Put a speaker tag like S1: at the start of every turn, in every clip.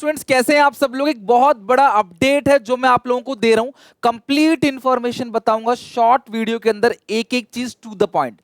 S1: Students, कैसे हैं आप सब लोग। एक बहुत बड़ा अपडेट है जो मैं आप लोगों को दे रहा हूं। कंप्लीट इंफॉर्मेशन बताऊंगा शॉर्ट वीडियो के अंदर, एक एक चीज to the point.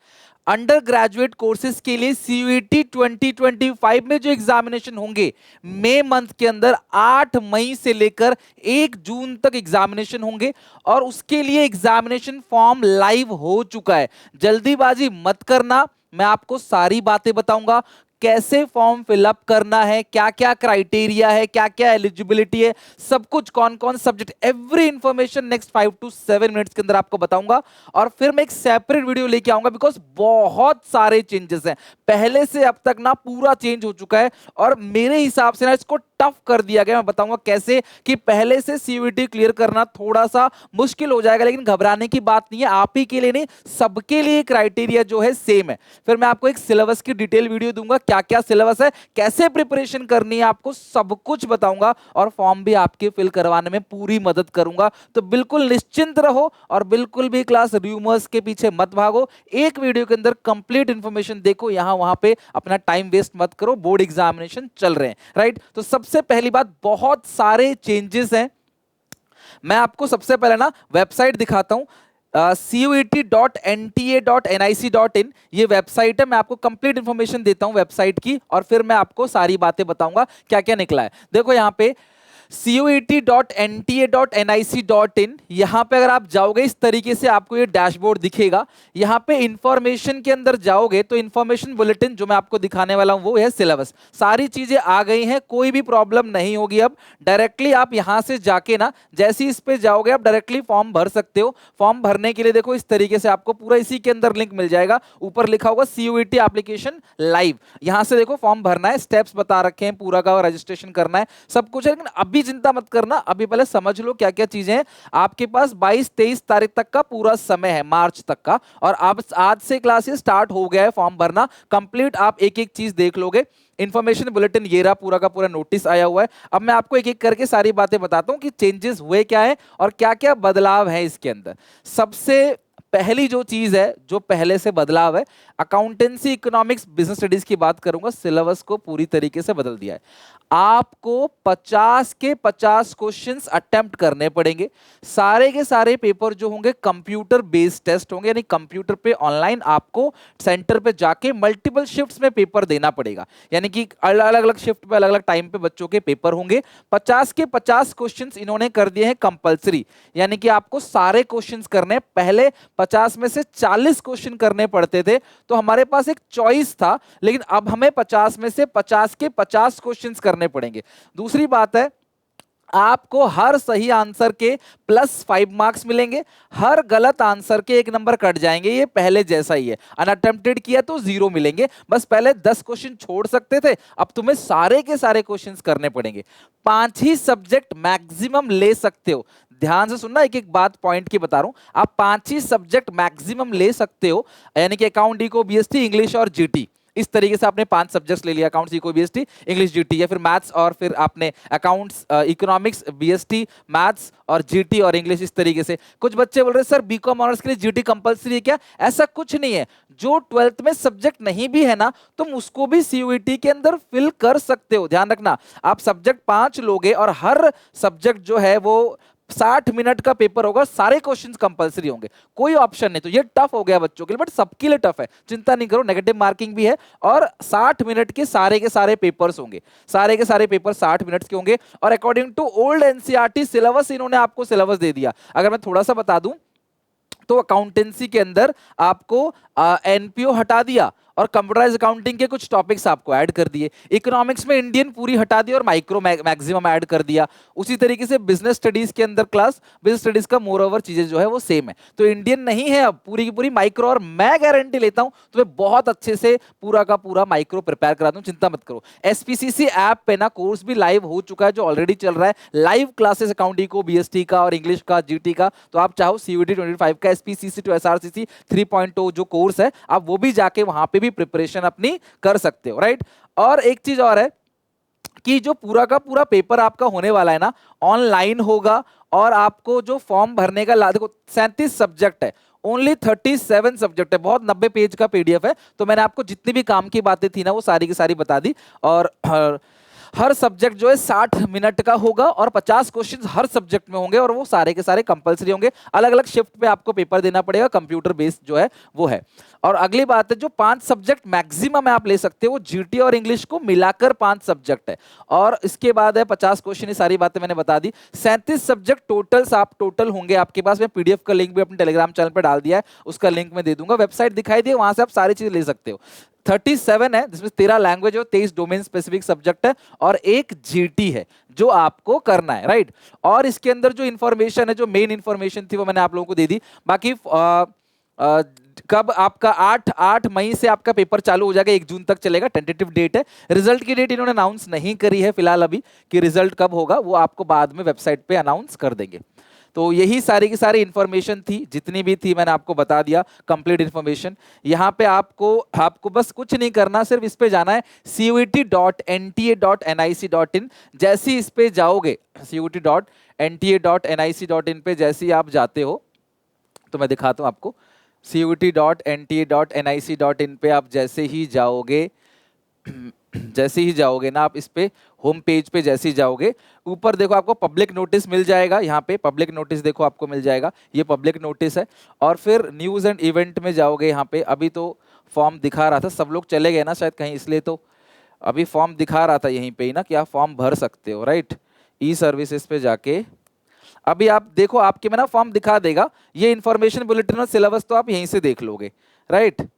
S1: Undergraduate courses के लिए सीयूईटी 2025 में जो एग्जामिनेशन होंगे मई मंथ के अंदर, 8 मई से लेकर 1 जून तक एग्जामिनेशन होंगे और उसके लिए एग्जामिनेशन फॉर्म लाइव हो चुका है। जल्दीबाजी मत करना, मैं आपको सारी बातें बताऊंगा। कैसे फॉर्म फिलअप करना है, क्या क्या क्राइटेरिया है, क्या क्या एलिजिबिलिटी है, सब कुछ, कौन कौन subject, every information next 5 to 7 minutes के अंदर आपको बताऊंगा। और फिर मैं एक सेपरेट वीडियो लेके आऊंगा बिकॉज बहुत सारे चेंजेस हैं। पहले से अब तक ना पूरा चेंज हो चुका है और मेरे हिसाब से ना इसको टफ कर दिया गया। मैं बताऊंगा कैसे कि पहले से सीयूईटी क्लियर करना थोड़ा सा मुश्किल हो जाएगा, लेकिन घबराने की बात नहीं है। आप ही के लिए नहीं, सबके लिए क्राइटेरिया जो है सेम है। फिर मैं आपको एक सिलेबस की डिटेल वीडियो दूंगा, क्या क्या सिलेबस है, कैसे प्रिपरेशन करनी है, आपको सब कुछ बताऊंगा और फॉर्म भी आपके फिल करवाने में पूरी मदद करूंगा। तो बिल्कुल निश्चिंत रहो और बिल्कुल भी क्लास रूमर्स के पीछे मत भागो। एक वीडियो के अंदर कंप्लीट इंफॉर्मेशन देखो, यहां वहां पे अपना टाइम वेस्ट मत करो, बोर्ड एग्जामिनेशन चल रहे हैं, राइट। तो सबसे पहली बात, बहुत सारे चेंजेस हैं। मैं आपको सबसे पहले ना वेबसाइट दिखाता हूं, CUET.NTA.NIC.in ये वेबसाइट है। मैं आपको कंप्लीट इंफॉर्मेशन देता हूं वेबसाइट की और फिर मैं आपको सारी बातें बताऊंगा क्या क्या निकला है। देखो यहां पे CUET.NTA.NIC.in, यहां पे अगर आप जाओगे इस तरीके से आपको ये डैशबोर्ड दिखेगा। यहां पे इंफॉर्मेशन के अंदर जाओगे तो इंफॉर्मेशन बुलेटिन जो मैं आपको दिखाने वाला हूं वो है सिलेबस। सारी चीजें आ गई हैं, कोई भी प्रॉब्लम नहीं होगी। अब डायरेक्टली आप यहां से जाके ना, जैसे ही इस पे जाओगे आप डायरेक्टली फॉर्म भर सकते हो। फॉर्म भरने के लिए देखो इस तरीके से आपको पूरा इसी के अंदर लिंक मिल जाएगा, ऊपर लिखा होगा CUET एप्लीकेशन लाइव। यहां से देखो फॉर्म भरना है, स्टेप्स बता रखे हैं, पूरा का रजिस्ट्रेशन करना है, सब कुछ है। लेकिन अभी चिंता मत करना, अभी पहले समझ लो क्या क्या चीजें हैं। आपके पास 22-23 तारीख तक का पूरा समय है, मार्च तक का, और अब आज से क्लासेस स्टार्ट हो गया है फॉर्म भरना कंप्लीट। आप एक एक चीज देख लोगे। इंफॉर्मेशन बुलेटिन ये रहा, पूरा का पूरा नोटिस आया हुआ है। अब मैं आपको एक एक करके सारी बातें बताता हूं कि चेंजेस हुए क्या है और क्या क्या बदलाव है इसके अंदर। सबसे पहली जो चीज है, जो पहले से बदलाव है, अकाउंटेंसी, इकोनॉमिक्स, बिजनेस स्टडीज की बात करूंगा। सिलेबस को पूरी तरीके से बदल दिया है। आपको 50 के 50 क्वेश्चंस अटेम्प्ट करने पड़ेंगे। सारे के सारे पेपर जो होंगे कंप्यूटर बेस्ड टेस्ट होंगे, यानी कंप्यूटर पे ऑनलाइन आपको सेंटर पे जाके मल्टीपल शिफ्ट्स में पेपर देना पड़ेगा। यानी कि अलग अलग शिफ्ट पे अलग अलग टाइम पे बच्चों के पेपर होंगे। 50 के 50 क्वेश्चंस इन्होंने कर दिए हैं कंपलसरी, यानी कि आपको सारे क्वेश्चंस करने। पहले 50 में से 40 क्वेश्चन करने पड़ते थे तो हमारे पास एक चॉइस था, लेकिन अब हमें 50 में से 50 के 50 क्वेश्चंस करने पड़ेंगे। दूसरी बात है, आपको हर सही आंसर के +5 मार्क्स मिलेंगे, हर गलत आंसर के 1 नंबर कट जाएंगे। ये पहले जैसा ही है, अनअटेम्प्टेड किया तो 0 मिलेंगे। बस पहले 10 क्वेश्चन छोड़ सकते थे, अब तुम्हें सारे के सारे क्वेश्चंस करने पड़ेंगे। 5 ही सब्जेक्ट मैक्सिमम ले सकते हो। ध्यान से सुनना, एक एक बात पॉइंट की बता रहा हूं। आप 5 ही सब्जेक्ट मैक्सिमम ले सकते हो, यानी कि अकाउंट, इको, बीएसटी, इंग्लिश और जीटी। इस तरीके से आपने 5 सब्जेक्ट्स ले लिया, accounts, eco, BST, English, GT, या फिर मैथ्स और फिर आपने अकाउंट्स, इकोनॉमिक्स, बीएसटी, मैथ्स और जीटी और इंग्लिश। इस तरीके से कुछ बच्चे बोल रहे हैं सर बीकॉम ऑनर्स के लिए जीटी कंपलसरी है क्या? ऐसा कुछ नहीं है। जो 12th में सब्जेक्ट नहीं भी है ना, तुम उसको भी सीयूईटी के अंदर फिल कर सकते हो। ध्यान रखना, आप सब्जेक्ट 5 लोगे और हर सब्जेक्ट जो है वो 60 मिनट का पेपर होगा, सारे क्वेश्चंस कंपलसरी होंगे, कोई ऑप्शन नहीं। तो ये टफ हो गया बच्चों के लिए, बट सबके लिए टफ है, चिंता नहीं करो। नेगेटिव मार्किंग भी है और 60 मिनट के सारे पेपर्स होंगे। सारे के सारे पेपर 60 मिनट्स के होंगे और according to old NCERT syllabus इन्होंने आपको सिलेबस दे दिया। अगर मैं थोड़ा सा बता दूं तो अकाउंटेंसी के अंदर आपको एनपीओ हटा दिया और कंप्यूटराइज अकाउंटिंग के कुछ टॉपिक्स आपको ऐड कर दिए। इकोनॉमिक्स में इंडियन पूरी हटा दी और माइक्रो मैक्सिमम ऐड कर दिया। उसी तरीके से बिजनेस स्टडीज के अंदर क्लास, बिजनेस स्टडीज का मोर ओवर चीजें जो है वो सेम है, तो इंडियन नहीं है अब, पूरी की पूरी माइक्रो। और मैं गारंटी लेता हूं तुम्हें बहुत अच्छे से पूरा का पूरा माइक्रो प्रिपेयर करा दूं, चिंता मत करो। एसपीसीसी ऐप पे ना कोर्स भी लाइव हो चुका है, जो ऑलरेडी चल रहा है, लाइव क्लासेस अकाउंटिंग को, बीएसटी का और इंग्लिश का, जीटी का। तो आप चाहो सीयूईटी 25 का एसपीसीसी टू एसआरसीसी 3.0 जो कोर्स है, आप वो भी जाके वहां पे भी प्रिपरेशन अपनी कर सकते हो, राइट। और एक चीज और है कि जो पूरा का पूरा पेपर आपका होने वाला है ना, ऑनलाइन होगा। और आपको जो फॉर्म भरने का देखो 37 सब्जेक्ट है, ओनली 37 सब्जेक्ट है, बहुत 90 पेज का पीडीएफ है। तो मैंने आपको जितनी भी काम की बातें थी ना वो सारी की सारी बता दी। और हर सब्जेक्ट जो है 60 मिनट का होगा और 50 क्वेश्चंस हर सब्जेक्ट में होंगे और वो सारे के सारे कंपलसरी होंगे। अलग अलग शिफ्ट पे आपको पेपर देना पड़ेगा, कंप्यूटर बेस्ड जो है वो है। और अगली बात है, जो 5 सब्जेक्ट मैक्सिमम आप ले सकते हो, जीटी और इंग्लिश को मिलाकर 5 सब्जेक्ट है। और इसके बाद है 50 क्वेश्चन, ये सारी बातें मैंने बता दी। 37 सब्जेक्ट टोटल होंगे आपके पास। मैं पीडीएफ का लिंक भी अपने टेलीग्राम चैनल पर डाल दिया है, उसका लिंक मैं दे दूंगा। वेबसाइट दिखाई दी, वहां से आप सारी चीजें ले सकते हो। 37 है जिसमें 13 लैंग्वेज है, 23 डोमेन स्पेसिफिक सब्जेक्ट है और एक जीटी है जो आपको करना है, राइट। और इसके अंदर जो इंफॉर्मेशन है, जो मेन इंफॉर्मेशन थी वो मैंने आप लोगों को दे दी। बाकी कब आपका 8 मई से आपका पेपर चालू हो जाएगा, 1 जून तक चलेगा, टेंटेटिव डेट है। रिजल्ट की डेट इन्होंने अनाउंस नहीं करी है फिलहाल अभी कि रिजल्ट कब होगा, वो आपको बाद में वेबसाइट पे अनाउंस कर देंगे। तो यही सारी की सारी इंफॉर्मेशन थी, जितनी भी थी मैंने आपको बता दिया, कंप्लीट इंफॉर्मेशन। यहाँ पे आपको बस कुछ नहीं करना, सिर्फ इस पे जाना है CUET.NTA.nic.in। जैसे ही इस पे जाओगे CUET.NTA.nic.in पे जैसे ही आप जाते हो, तो मैं दिखाता हूँ आपको। CUET.NTA.nic.in पे आप जैसे ही जाओगे ना, आप इस पे होम पेज पे जैसे ही जाओगे, ऊपर देखो आपको पब्लिक नोटिस मिल जाएगा। यहाँ पे पब्लिक नोटिस देखो आपको मिल जाएगा, ये पब्लिक नोटिस है। और फिर न्यूज़ एंड इवेंट में जाओगे, यहाँ पे अभी तो फॉर्म दिखा रहा था, सब लोग चले गए ना शायद कहीं, इसलिए तो अभी फॉर्म दिखा रहा था यहीं पे ही ना कि आप फॉर्म भर सकते हो, राइट। ई सर्विसेज पे जाके अभी आप देखो, आपके में ना फॉर्म दिखा देगा। ये इंफॉर्मेशन बुलेटिन और सिलेबस तो आप यहीं से देख लोगे, राइट।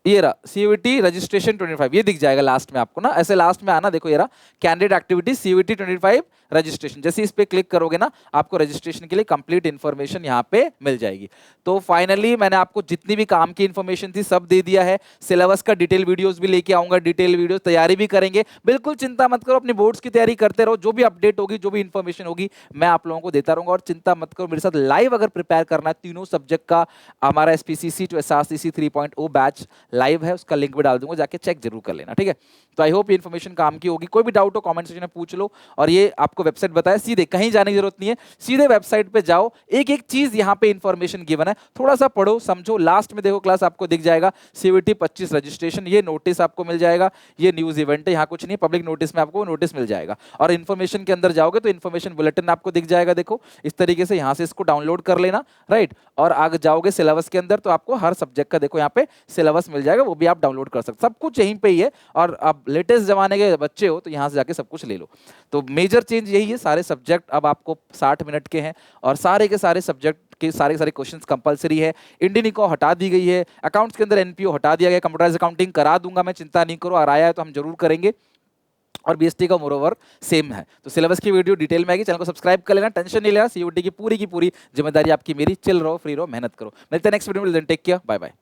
S1: ये रहा CUET रजिस्ट्रेशन 25, ये दिख जाएगा लास्ट में आपको ना, ऐसे लास्ट में आना, देखो ये रहा कैंडिडेट एक्टिविटी CUET 25 रजिस्ट्रेशन। जैसे इस पे क्लिक करोगे ना, आपको रजिस्ट्रेशन के लिए कंप्लीट इंफॉर्मेशन यहाँ पे मिल जाएगी। तो फाइनली मैंने आपको जितनी भी काम की इंफॉर्मेशन थी सब दे दिया है। सिलेबस का डिटेल वीडियोस भी लेके आऊंगा, डिटेल वीडियोस तैयारी भी करेंगे। बिल्कुल चिंता मत करो, अपनी बोर्ड्स की तैयारी करते रहो, जो भी अपडेट होगी, जो भी इंफॉर्मेशन होगी, मैं आप लोगों को देता रहूंगा। और चिंता मत करो, मेरे साथ लाइव अगर प्रिपेयर करना है तीनों सब्जेक्ट का, हमारा SPCC to SRCC 3.0 batch live है, उसका लिंक भी डाल दूंगा, जाके चेक जरूर कर लेना, ठीक है। तो आई होप ये इन्फॉर्मेशन काम की होगी। कोई भी डाउट हो कमेंट सेक्शन में पूछ लो। और ये आपको वेबसाइट बताया, सीधे कहीं जाने की जरूरत नहीं है, सीधे वेबसाइट पे जाओ, एक एक चीज यहाँ पे इंफॉर्मेशन गिवन है, थोड़ा सा पढ़ो समझो। लास्ट में देखो क्लास आपको दिख जाएगा CUET 25 रजिस्ट्रेशन, ये नोटिस आपको मिल जाएगा, ये न्यूज इवेंट है, यहाँ कुछ नहीं, पब्लिक नोटिस में आपको नोटिस मिल जाएगा। और इन्फॉर्मेशन के अंदर जाओगे तो इन्फॉर्मेशन बुलेटिन आपको दिख जाएगा, देखो इस तरीके से, यहाँ से इसको डाउनलोड कर लेना, राइट। और आगे जाओगे सिलेबस के अंदर तो आपको हर सब्जेक्ट का देखो यहाँ पे सिलेबस मिल जाएगा, वो भी आप डाउनलोड कर सकते, सब कुछ यहीं पे ही है। और अब लेटेस्ट जमाने के बच्चे हो तो यहाँ से जाके सब कुछ ले लो। तो मेजर चेंज यही है, सारे सब्जेक्ट अब आपको 60 मिनट के हैं और सारे के सारे सब्जेक्ट के सारे क्वेश्चंस कंपलसरी है। इंडियन इको हटा दी गई है, अकाउंट्स के अंदर NPO हटा दिया गया, कंप्यूटराइज अकाउंटिंग करा दूंगा मैं, चिंता नहीं करो, और आया है तो हम जरूर करेंगे। और BST का मोरोवर सेम है। तो सिलेबस की वीडियो डिटेल में आएगी, चैनल को सब्सक्राइब कर लेना, टेंशन नहीं लेना, CUET की पूरी जिम्मेदारी आपकी मेरी। चिल रहो, फ्री रहो, मेहनत करो। मिलते हैं नेक्स्ट वीडियो में, टेक केयर, बाय बाय।